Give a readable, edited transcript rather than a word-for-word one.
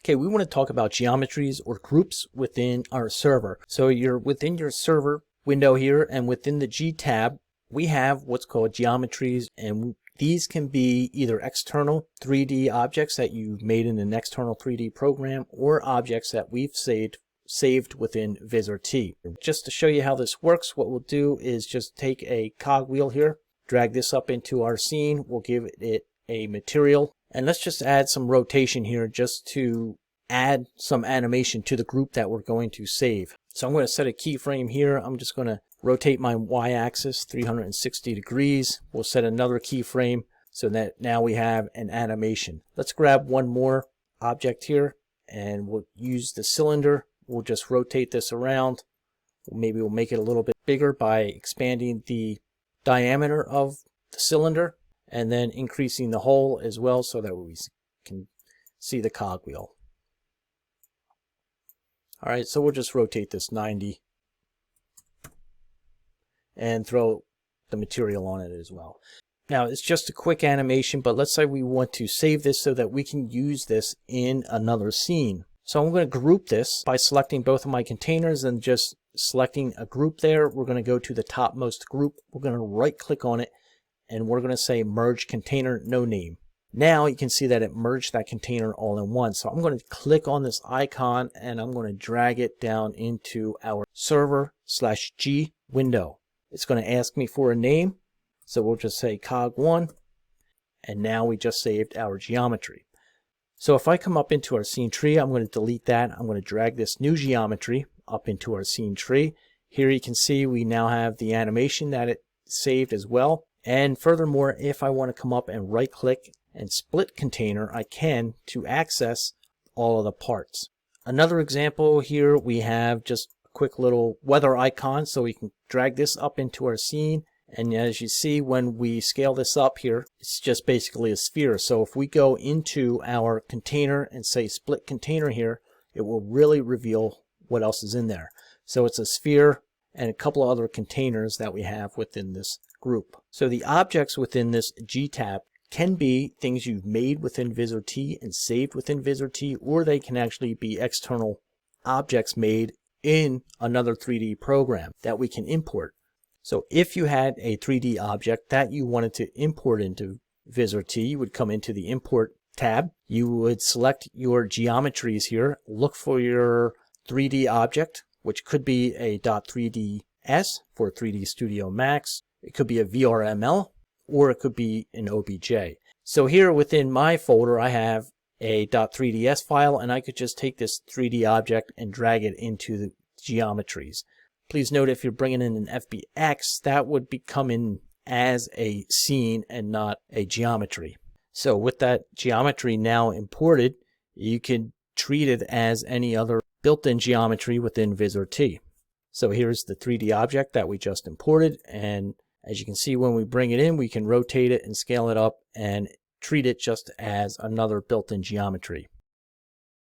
Okay, we want to talk about geometries or groups within our server. So you're within your server window here, and within the G tab, we have what's called geometries, and these can be either external 3D objects that you've made in an external 3D program or objects that we've saved within Vizrt. Just to show you how this works, what we'll do is just take a cogwheel here, drag this up into our scene, we'll give it a material, and let's just add some rotation here just to add some animation to the group that we're going to save. So I'm going to set a keyframe here. I'm just going to rotate my y-axis 360 degrees. We'll set another keyframe so that now we have an animation. Let's grab one more object here and we'll use the cylinder. We'll just rotate this around. Maybe we'll make it a little bit bigger by expanding the diameter of the cylinder and then increasing the hole as well so that we can see the cogwheel. Alright, so we'll just rotate this 90 and throw the material on it as well. Now it's just a quick animation, but let's say we want to save this so that we can use this in another scene. So I'm going to group this by selecting both of my containers and just selecting a group there. We're going to go to the topmost group. We're going to right click on it and we're going to say merge container, no name. Now you can see that it merged that container all in one. So I'm going to click on this icon and I'm going to drag it down into our server/G window. It's going to ask me for a name. So we'll just say cog1 and now we just saved our geometry. So if I come up into our scene tree, I'm going to delete that. I'm going to drag this new geometry up into our scene tree. Here you can see we now have the animation that it saved as well. And furthermore, if I want to come up and right click and split container, I can to access all of the parts. Another example here, we have just a quick little weather icon, so we can drag this up into our scene. And as you see, when we scale this up here, it's just basically a sphere. So if we go into our container and say split container here, it will really reveal what else is in there. So it's a sphere and a couple of other containers that we have within this group. So the objects within this G tab can be things you've made within Vizrt and saved within Vizrt, or they can actually be external objects made in another 3D program that we can import. So if you had a 3D object that you wanted to import into Vizrt, you would come into the Import tab. You would select your geometries here, look for your 3D object, which could be a .3ds for 3D Studio Max. It could be a VRML, or it could be an OBJ. So here within my folder, I have a .3ds file, and I could just take this 3D object and drag it into the geometries. Please note if you're bringing in an FBX, that would come in as a scene and not a geometry. So with that geometry now imported, you can treat it as any other built-in geometry within Vizrt. So here's the 3D object that we just imported, and as you can see, when we bring it in, we can rotate it and scale it up and treat it just as another built-in geometry.